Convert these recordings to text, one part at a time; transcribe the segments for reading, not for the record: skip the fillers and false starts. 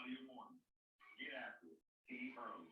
Get after it. Tea early.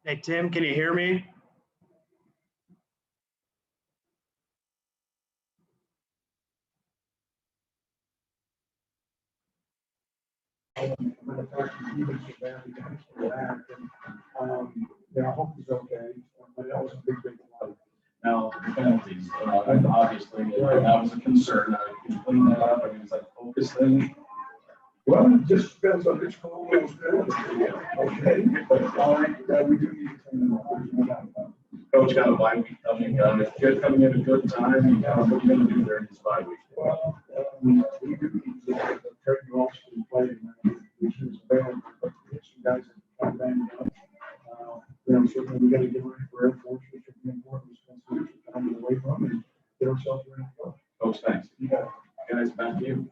Hey, Tim, can you hear me? Yeah, I hope he's okay. But that was a big play. Now, the penalties, and obviously, that was a concern. Can you clean that up? I mean, it's like a focus thing. Well, it just depends on which call it was good. Okay, but all right, we do need to clean it up. There's no doubt about it. Coach got a bye week coming. If you're coming in a good time, what are you going to do during this bye week? Well, we do need to take you off to play, which is bad. But some guys that are banged up. Certainly we got to get ready for Air Force, which will be important responsibility to come away from and get ourselves ready to go. Coach, thanks. You got it. Guys, back to you.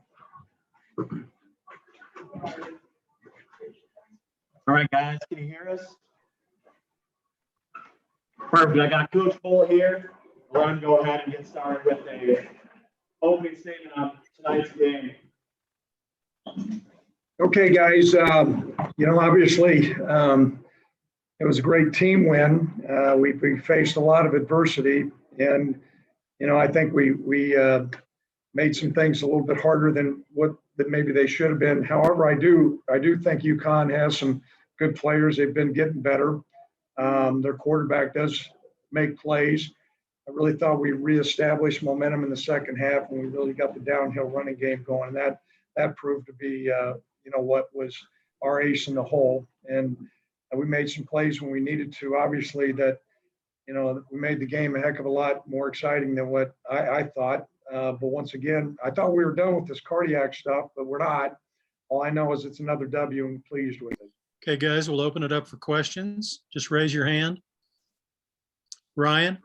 All right, guys, can you hear us? Perfect. I got Coach Bull here. We're going to go ahead and get started with a opening statement on tonight's game. Okay, guys, obviously, it was a great team win. We faced a lot of adversity, and, I think we made some things a little bit harder than what that maybe they should have been. However, I do think UConn has some good players. They've been getting better. Their quarterback does make plays. I really thought we reestablished momentum in the second half, and we really got the downhill running game going. And that proved to be, what was our ace in the hole. And we made some plays when we needed to. Obviously, that we made the game a heck of a lot more exciting than what I thought. But once again, I thought we were done with this cardiac stuff, but we're not. All I know is it's another W, and I'm pleased with it. Okay, guys, we'll open it up for questions. Just raise your hand. Ryan?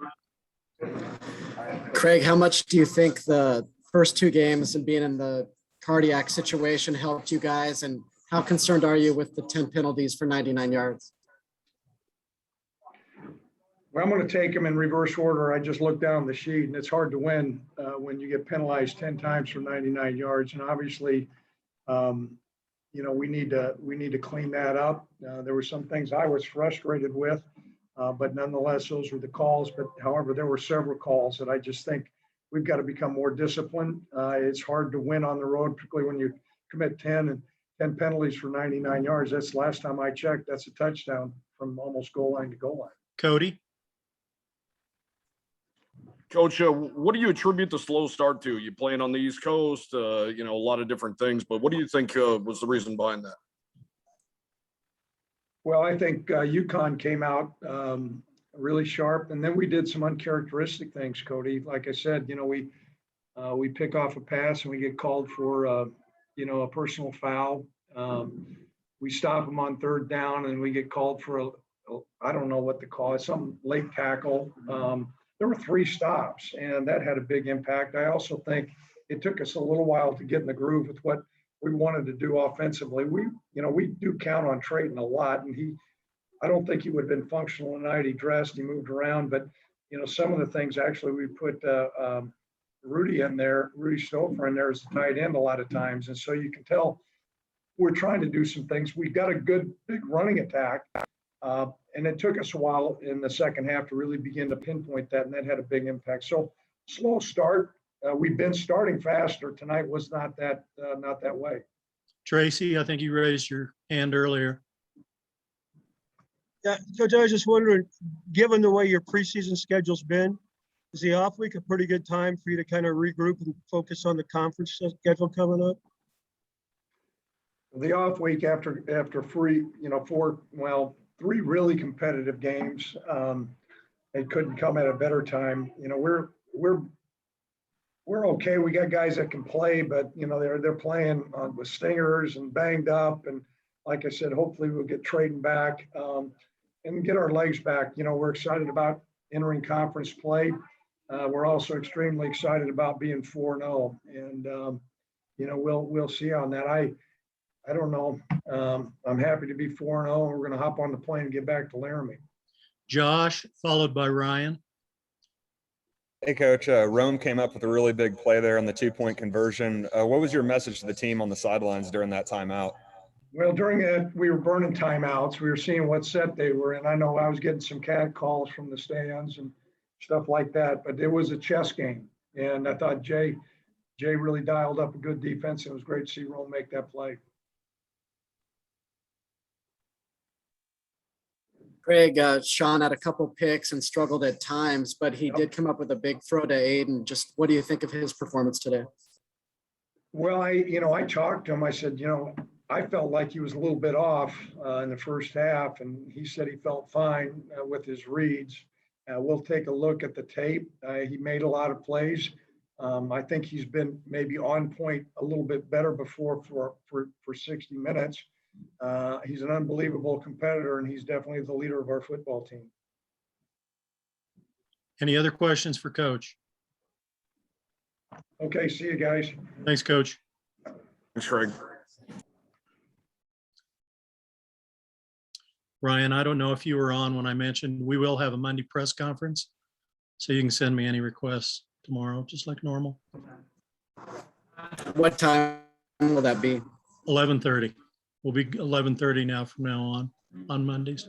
Craig, how much do you think the first two games and being in the cardiac situation helped you guys? And how concerned are you with the 10 penalties for 99 yards? Well, I'm going to take them in reverse order. I just looked down the sheet, and it's hard to win when you get penalized 10 times for 99 yards. And obviously, we need to clean that up. There were some things I was frustrated with, but nonetheless, those were the calls. But however, there were several calls that I just think we've got to become more disciplined. It's hard to win on the road, particularly when you commit 10 penalties for 99 yards. That's the last time I checked. That's a touchdown from almost goal line to goal line. Cody? Coach, what do you attribute the slow start to? You playing on the East Coast, a lot of different things, but what do you think was the reason behind that? Well, I think UConn came out really sharp, and then we did some uncharacteristic things, Cody. Like I said, we pick off a pass and we get called for, a personal foul. We stop them on third down and we get called for I don't know what to call it, some late tackle. There were 3 stops, and that had a big impact. I also think it took us a little while to get in the groove with what we wanted to do offensively. We do count on Trayton a lot, and I don't think he would have been functional tonight. He dressed, he moved around, but some of the things actually we put Rudy Stouffer in there as a tight end a lot of times, and so you can tell we're trying to do some things. We've got a good big running attack. And it took us a while in the second half to really begin to pinpoint that, and that had a big impact. So slow start. We've been starting faster. Tonight was not that way. Tracy, I think you raised your hand earlier. Yeah, Coach, I was just wondering, given the way your preseason schedule's been, is the off week a pretty good time for you to kind of regroup and focus on the conference schedule coming up? The off week after 3 really competitive games. It couldn't come at a better time. We're okay. We got guys that can play, but they're playing with stingers and banged up. And like I said, hopefully we'll get Trayton back and get our legs back. We're excited about entering conference play. We're also extremely excited about being 4-0, and we'll see on that. I don't know. I'm happy to be 4-0. We're going to hop on the plane and get back to Laramie. Josh, followed by Ryan. Hey, Coach. Rome came up with a really big play there on the 2-point conversion. What was your message to the team on the sidelines during that timeout? Well, during that, we were burning timeouts. We were seeing what set they were in. I know I was getting some cat calls from the stands and stuff like that, but it was a chess game. And I thought Jay really dialed up a good defense. It was great to see Rome make that play. Greg, Sean had a couple picks and struggled at times, but he did come up with a big throw to Aiden. Just what do you think of his performance today? Well, I talked to him. I said, I felt like he was a little bit off in the first half, and he said he felt fine with his reads. We'll take a look at the tape. He made a lot of plays. I think he's been maybe on point a little bit better before for 60 minutes. He's an unbelievable competitor, and he's definitely the leader of our football team. Any other questions for Coach? Okay, see you guys. Thanks, Coach. Thanks, Craig. Ryan, I don't know if you were on when I mentioned we will have a Monday press conference, so you can send me any requests tomorrow, just like normal. What time will that be? 11:30. We'll be 11:30 now from now on Mondays.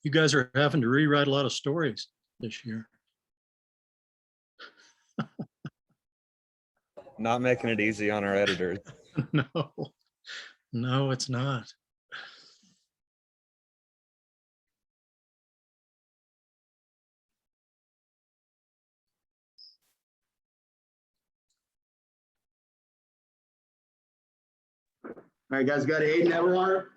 You guys are having to rewrite a lot of stories this year. Not making it easy on our editors. No, it's not. All right, guys, got Aiden Everwater.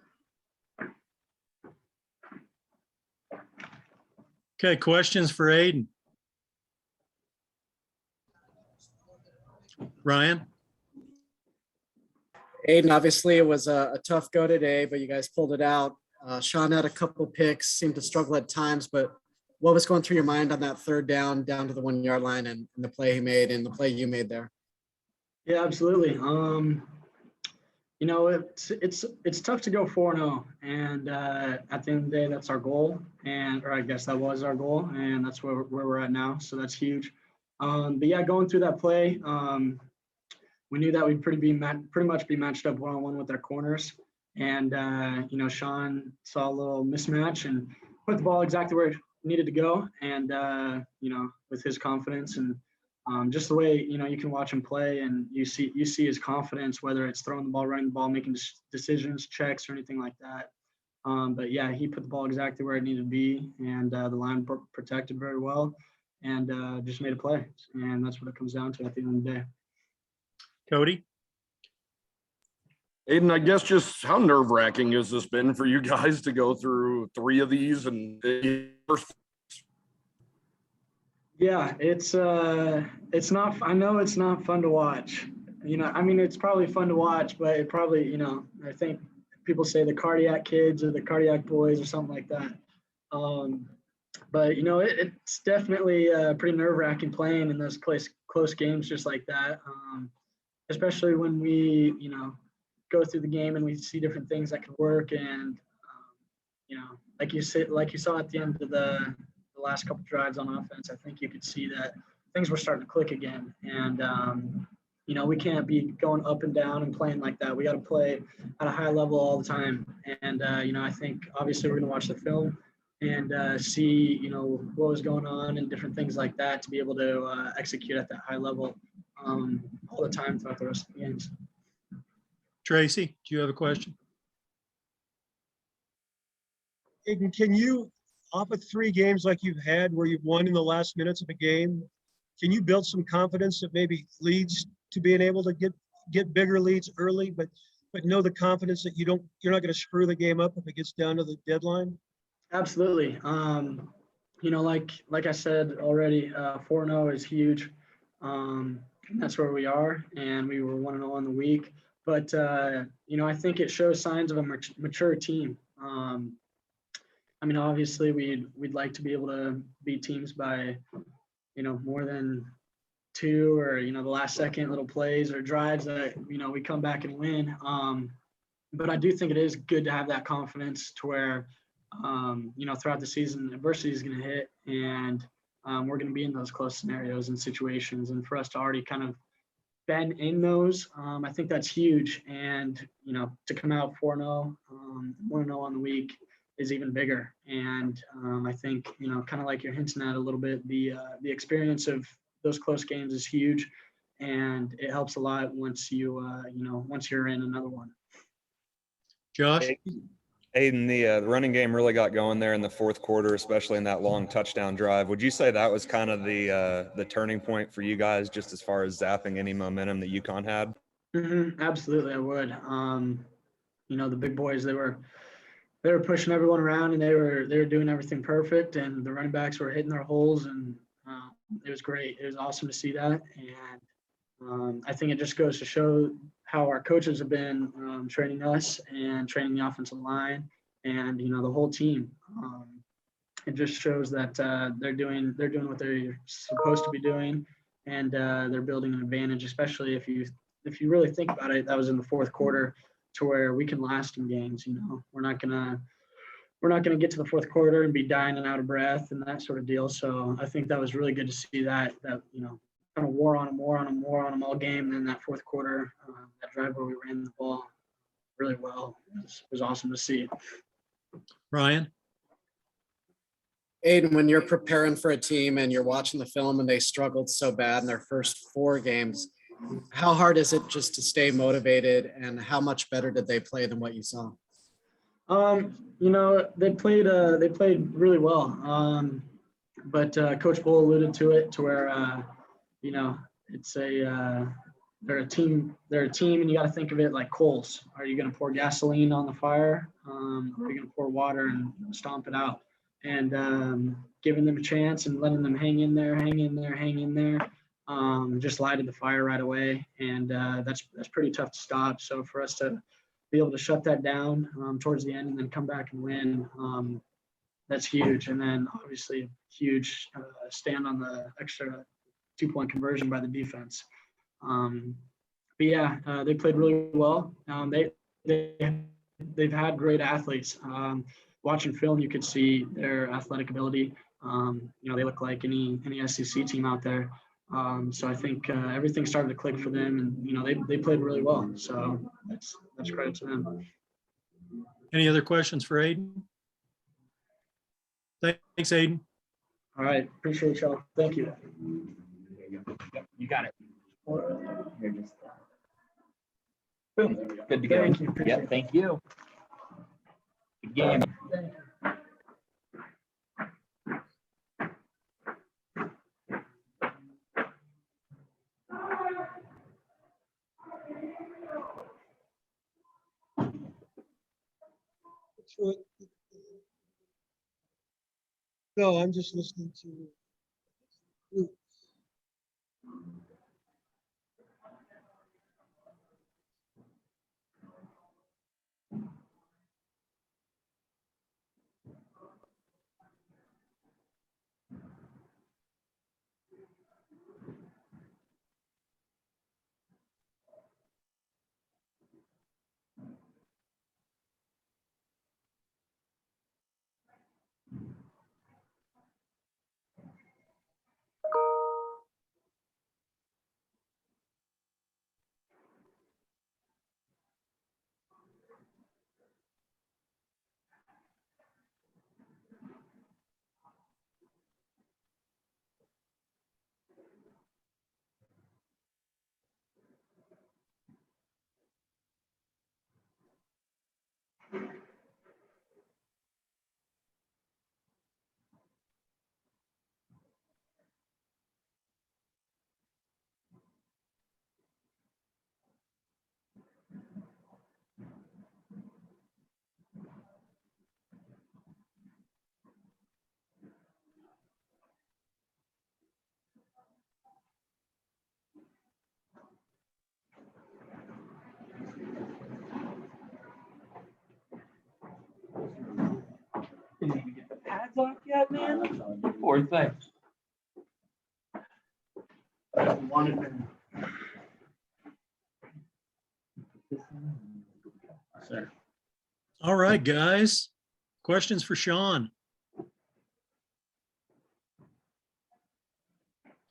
Okay, questions for Aiden? Ryan? Aiden, obviously it was a tough go today, but you guys pulled it out. Sean had a couple picks, seemed to struggle at times, but what was going through your mind on that third down to the 1 yard line and the play he made and the play you made there? Yeah, absolutely. It's tough to go 4-0, and at the end of the day, that's our goal, or I guess that was our goal, and that's where we're at now. So that's huge. But yeah, going through that play, we knew that we'd pretty much be matched up one-on-one with our corners, and Sean saw a little mismatch and put the ball exactly where it needed to go, and with his confidence and just the way you can watch him play and you see his confidence, whether it's throwing the ball, running the ball, making decisions, checks, or anything like that. But yeah, he put the ball exactly where it needed to be, and the line protected very well, and just made a play, and that's what it comes down to at the end of the day. Cody? Aiden, I guess just how nerve-wracking has this been for you guys to go through 3 of these and Yeah, it's not, I know it's not fun to watch. It's probably fun to watch, but it probably, I think people say the cardiac kids or the cardiac boys or something like that. But it's definitely pretty nerve-wracking playing in those close games just like that. Especially when we, go through the game and we see different things that could work, and like you saw at the end of the last couple drives on offense, I think you could see that things were starting to click again, and we can't be going up and down and playing like that. We got to play at a high level all the time, and I think obviously we're going to watch the film and see what was going on and different things like that to be able to execute at that high level all the time throughout the rest of the games. Tracy, do you have a question? Aiden, can you, off of 3 games like you've had where you've won in the last minutes of a game, can you build some confidence that maybe leads to being able to get bigger leads early, but know the confidence that you're not going to screw the game up if it gets down to the deadline? Absolutely. Like I said already, 4-0 is huge. That's where we are, and we were 1-0 on the week. But I think it shows signs of a mature team. Obviously we'd like to be able to beat teams by more than two or, the last second little plays or drives that, we come back and win. But I do think it is good to have that confidence to where, throughout the season, adversity is going to hit and we're going to be in those close scenarios and situations. And for us to already kind of been in those, I think that's huge. And, to come out 4-0, 1-0 on the week is even bigger. And I think, kind of like you're hinting at a little bit, the experience of those close games is huge. And it helps a lot once once you're in another one. Josh? Aiden, the running game really got going there in the fourth quarter, especially in that long touchdown drive. Would you say that was kind of the turning point for you guys, just as far as zapping any momentum that UConn had? Absolutely, I would. The big boys, they were pushing everyone around and they were doing everything perfect, and the running backs were hitting their holes, and it was great. It was awesome to see that, and I think it just goes to show how our coaches have been training us and training the offensive line and the whole team. It just shows that they're doing what they're supposed to be doing, and they're building an advantage. Especially if you really think about it, that was in the fourth quarter, to where we can last in games. We're not gonna get to the fourth quarter and be dying and out of breath and that sort of deal. So I think that was really good to see that kind of wore on them all game. And then that fourth quarter, that drive where we ran the ball really well, was awesome to see. Ryan? Aiden, when you're preparing for a team and you're watching the film and they struggled so bad in their first 4 games, how hard is it just to stay motivated, and how much better did they play than what you saw? They played really well. But Coach Bull alluded to it, to where it's they're a team, and you got to think of it like coals. Are you going to pour gasoline on the fire? Or are you going to pour water and stomp it out? And giving them a chance and letting them hang in there, just lighted the fire right away. And that's pretty tough to stop. So for us to be able to shut that down towards the end and then come back and win, that's huge. And then obviously huge stand on the extra 2-point conversion by the defense. But yeah, they played really well. They've had great athletes. Watching film, you could see their athletic ability. They look like any SEC team out there. So I think everything started to click for them, and they played really well. So that's credit to them. Any other questions for Aiden? Thanks, Aiden. All right, appreciate y'all. Thank you. You got it. You're just boom. Good to go. Thank you. Yep, thank you. Good game. No, I'm just listening to. Didn't even get the pads off yet, man. Poor thing. Sir. All right, guys. Questions for Sean?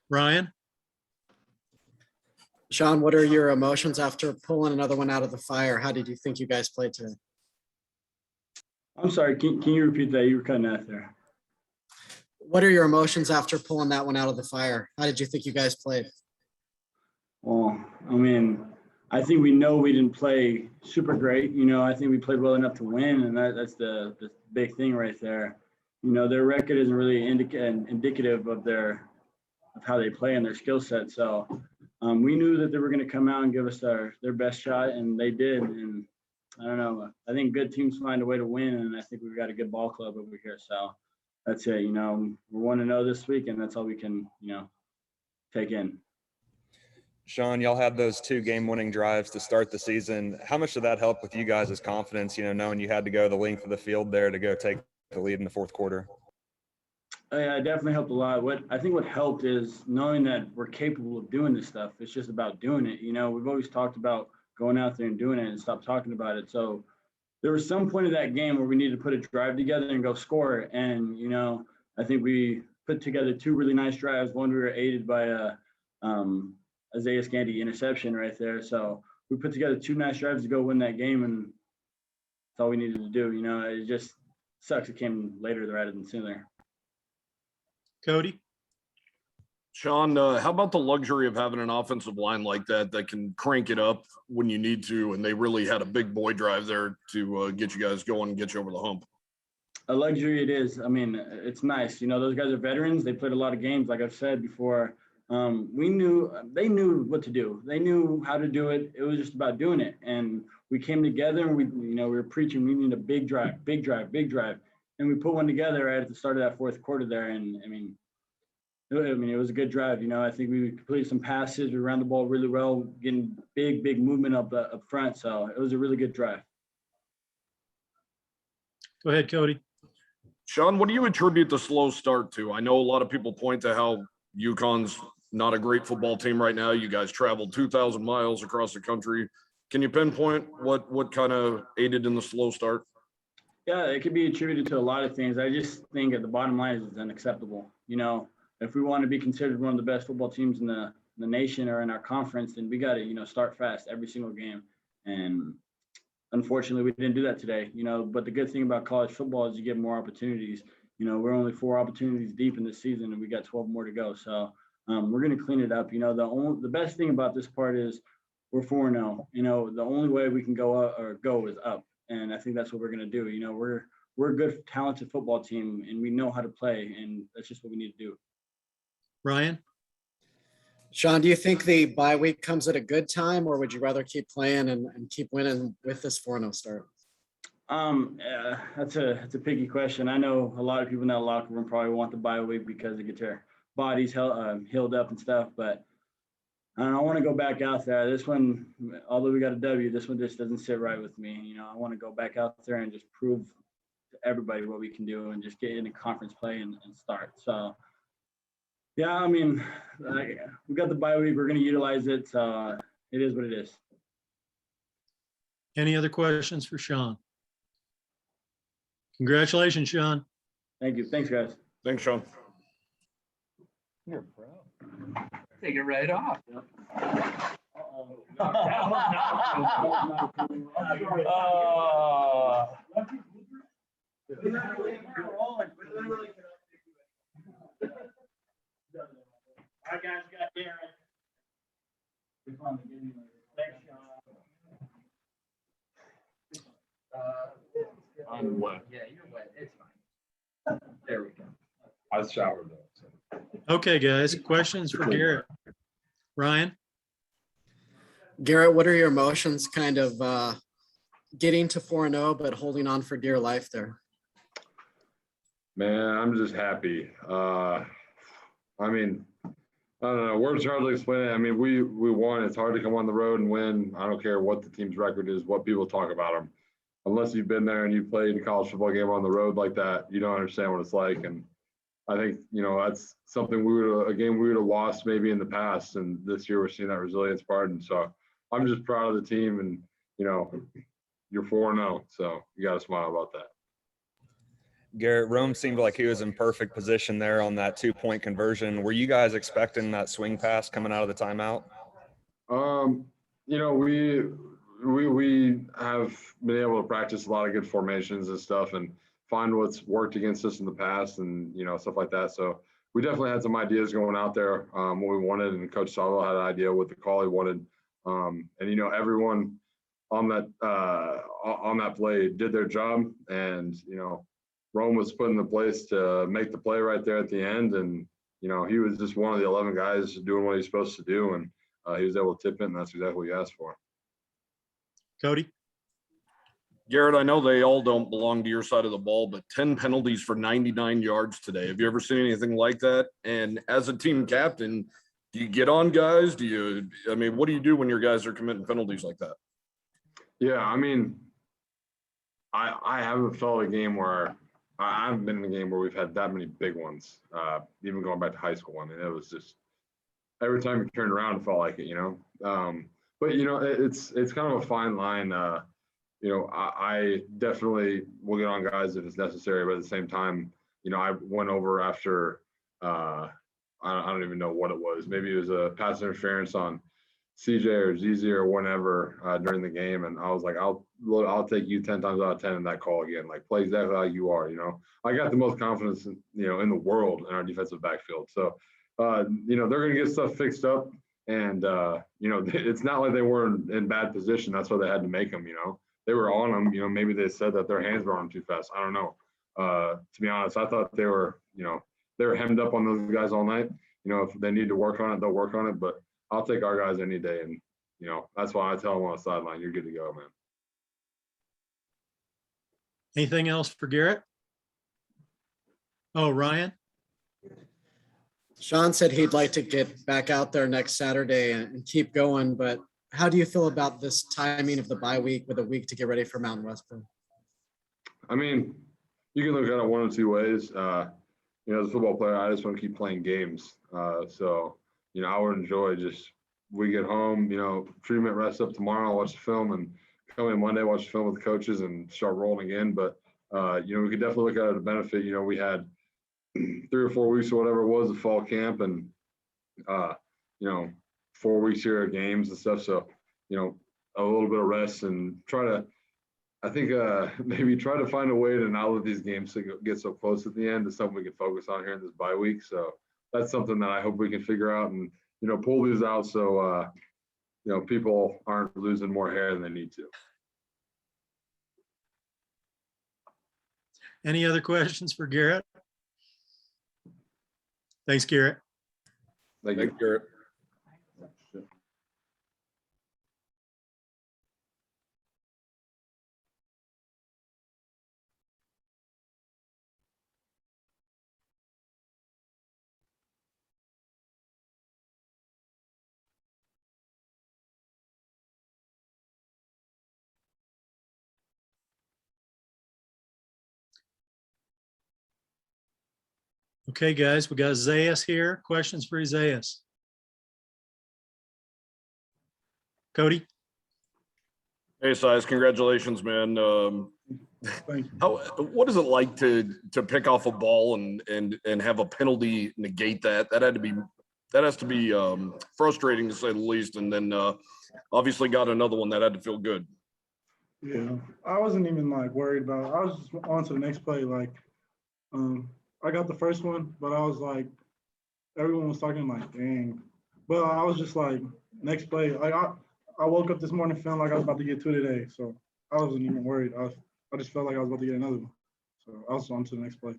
Ryan? Sean, what are your emotions after pulling another one out of the fire? How did you think you guys played today? I'm sorry, can you repeat that? You were cutting out there. What are your emotions after pulling that one out of the fire? How did you think you guys played? Well, I mean, I think we know we didn't play super great. You know, I think we played well enough to win, and that's the big thing right there. You know, their record isn't really indicative of how they play and their skill set. So we knew that they were going to come out and give us their best shot, and they did. And I don't know. I think good teams find a way to win, and I think we've got a good ball club over here. So that's it. You know, we're 1-0 this week, and that's all we can, take in. Sean, y'all had those 2 game-winning drives to start the season. How much did that help with you guys' confidence, knowing you had to go the length of the field there to go take the lead in the fourth quarter? Yeah, it definitely helped a lot. What helped is knowing that we're capable of doing this stuff. It's just about doing it. We've always talked about going out there and doing it and stop talking about it. So there was some point of that game where we needed to put a drive together and go score. And, I think we put together 2 really nice drives. One, we were aided by Isaiah Scandy interception right there. So we put together 2 nice drives to go win that game, and that's all we needed to do. It just sucks it came later rather than sooner. Cody? Sean, how about the luxury of having an offensive line like that can crank it up when you need to? And they really had a big boy drive there to get you guys going and get you over the hump. A luxury it is. I mean, it's nice. Those guys are veterans. They played a lot of games, like I've said before. They knew what to do. They knew how to do it. It was just about doing it. And we came together and we were preaching, we need a big drive, big drive, big drive. And we put one together right at the start of that fourth quarter there. And it was a good drive. I think we completed some passes. We ran the ball really well, getting big movement up front. So it was a really good drive. Go ahead, Cody. Sean, what do you attribute the slow start to? I know a lot of people point to how UConn's not a great football team right now. You guys traveled 2,000 miles across the country. Can you pinpoint what kind of aided in the slow start? Yeah, it could be attributed to a lot of things. I just think at the bottom line is it's unacceptable. If we want to be considered one of the best football teams in the nation or in our conference, then we got to, start fast every single game. And unfortunately, we didn't do that today, but the good thing about college football is you get more opportunities. We're only 4 opportunities deep in this season, and we got 12 more to go. So we're going to clean it up. The best thing about this part is we're 4-0. The only way we can go is up. And I think that's what we're going to do. We're a good, talented football team, and we know how to play, and that's just what we need to do. Ryan? Sean, do you think the bye week comes at a good time, or would you rather keep playing and keep winning with this 4-0 start? That's a picky question. I know a lot of people in that locker room probably want the bye week because they get their bodies healed up and stuff, but I want to go back out there. This one, although we got a W, this one just doesn't sit right with me. I want to go back out there and just prove to everybody what we can do and just get into conference play and start. So, yeah, we got the bye week. We're going to utilize it. So it is what it is. Any other questions for Sean? Congratulations, Sean. Thank you. Thanks, guys. Thanks, Sean. You're a pro. Take it right off. All right, guys, we got Garrett. Thanks, Sean. I'm wet. Yeah, you're wet. It's fine. There we go. I showered though. So. Okay, guys, questions for Garrett? Ryan? Garrett, what are your emotions kind of getting to 4-0, but holding on for dear life there? Man, I'm just happy. I don't know. Words hard to explain it. We won. It's hard to come on the road and win. I don't care what the team's record is, what people talk about them. Unless you've been there and you've played a college football game on the road like that, you don't understand what it's like. And I think, that's something a game we would have lost maybe in the past. And this year we're seeing that resilience part. And so I'm just proud of the team and, you're 4-0. So you got to smile about that. Garrett, Rome seemed like he was in perfect position there on that 2-point conversion. Were you guys expecting that swing pass coming out of the timeout? We have been able to practice a lot of good formations and stuff and find what's worked against us in the past and, stuff like that. So we definitely had some ideas going out there, what we wanted, and Coach Salvo had an idea what the call he wanted. And, everyone on that play did their job, and, Rome was put in the place to make the play right there at the end. And, he was just one of the 11 guys doing what he's supposed to do. And he was able to tip it, and that's exactly what he asked for. Cody? Garrett, I know they all don't belong to your side of the ball, but 10 penalties for 99 yards today. Have you ever seen anything like that? And as a team captain, do you get on guys? What do you do when your guys are committing penalties like that? Yeah, I haven't felt a game where I haven't been in a game where we've had that many big ones, even going back to high school. It was just every time you turned around, it felt like it, But, it's kind of a fine line. I definitely will get on guys if it's necessary, but at the same time, I went over after, I don't even know what it was. Maybe it was a pass interference on CJ or ZZ or whatever during the game. And I was like, I'll take you 10 times out of 10 in that call again, like play exactly how you are, I got the most confidence, in the world in our defensive backfield. So, they're going to get stuff fixed up. And, it's not like they were in bad position. That's why they had to make them, they were on them, maybe they said that their hands were on them too fast. I don't know. To be honest, I thought they were hemmed up on those guys all night. If they need to work on it, they'll work on it, but I'll take our guys any day. And, that's why I tell them on the sideline, you're good to go, man. Anything else for Garrett? Oh, Ryan? Sean said he'd like to get back out there next Saturday and keep going, but how do you feel about this timing of the bye week with a week to get ready for Mountain Western? You can look at it one of two ways. As a football player, I just want to keep playing games. So, I would enjoy we get home, treatment, rest up tomorrow, watch the film, and come in Monday, watch the film with the coaches and start rolling again. But, we could definitely look at it as a benefit. We had 3 or 4 weeks or whatever it was of fall camp and, 4 weeks here of games and stuff. So, a little bit of rest and maybe try to find a way to not let these games get so close at the end. Is something we can focus on here in this bye week. So that's something that I hope we can figure out and, pull these out so, people aren't losing more hair than they need to. Any other questions for Garrett? Thanks, Garrett. Thank you, Garrett. Okay, guys, we got Zayas here. Questions for Zayas? Cody? Hey, Size, congratulations, man. What is it like to pick off a ball and have a penalty negate that? That has to be frustrating to say the least. And then obviously got another one that had to feel good. Yeah, I wasn't even worried about it. I was just on to the next play. I got the first one, but I was everyone was talking dang. But I was just next play. I woke up this morning feeling like I was about to get 2 today. So I wasn't even worried. I just felt like I was about to get another one. So I was on to the next play.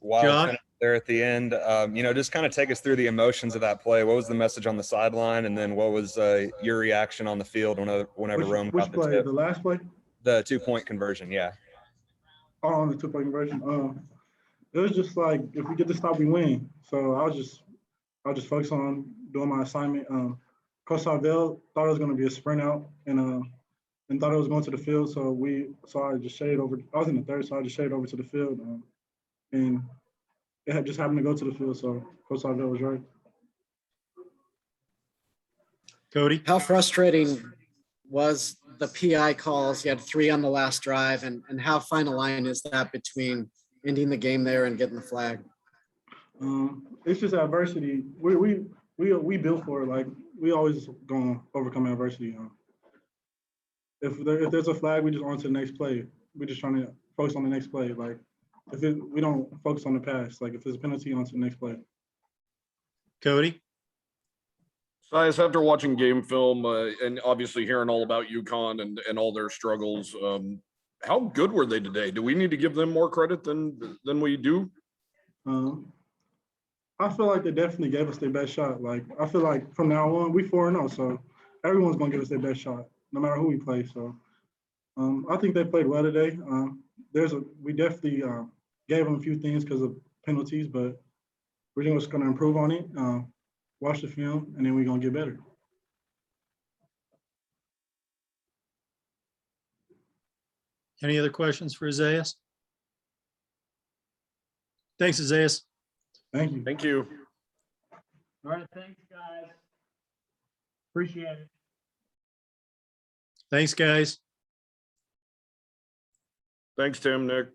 Wow, there at the end, just kind of take us through the emotions of that play. What was the message on the sideline? And then what was your reaction on the field whenever Rome got the Which play? tip? The last play? The 2-point conversion, yeah. Oh, on the 2-point conversion. It was just if we get the stop, we win. So I was just focused on doing my assignment. Coach Sarvell thought it was going to be a sprint out and thought it was going to the field. So I just shaded over. I was in the third, so I just shaded over to the field. And it had just happened to go to the field. So Coach Salville was right. Cody? How frustrating was the PI calls? You had 3 on the last drive, and how fine a line is that between ending the game there and getting the flag? It's just adversity. We built for it. Like we always gonna overcome adversity. If there's a flag, we just on to the next play. We're just trying to focus on the next play. Like we don't focus on the past. Like if there's a penalty, on to the next play. Cody? Guys, after watching game film and obviously hearing all about UConn and all their struggles, how good were they today? Do we need to give them more credit than we do? I feel like they definitely gave us their best shot. Like I feel like from now on, we 4-0, so everyone's gonna give us their best shot, no matter who we play. So I think they played well today. We definitely gave them a few things because of penalties, but we're just gonna improve on it. Watch the film, and then we're gonna get better. Any other questions for Isaiah? Thanks, Isaiah. Thank you. Thank you. All right, thanks, guys. Appreciate it. Thanks, guys. Thanks, Tim, Nick.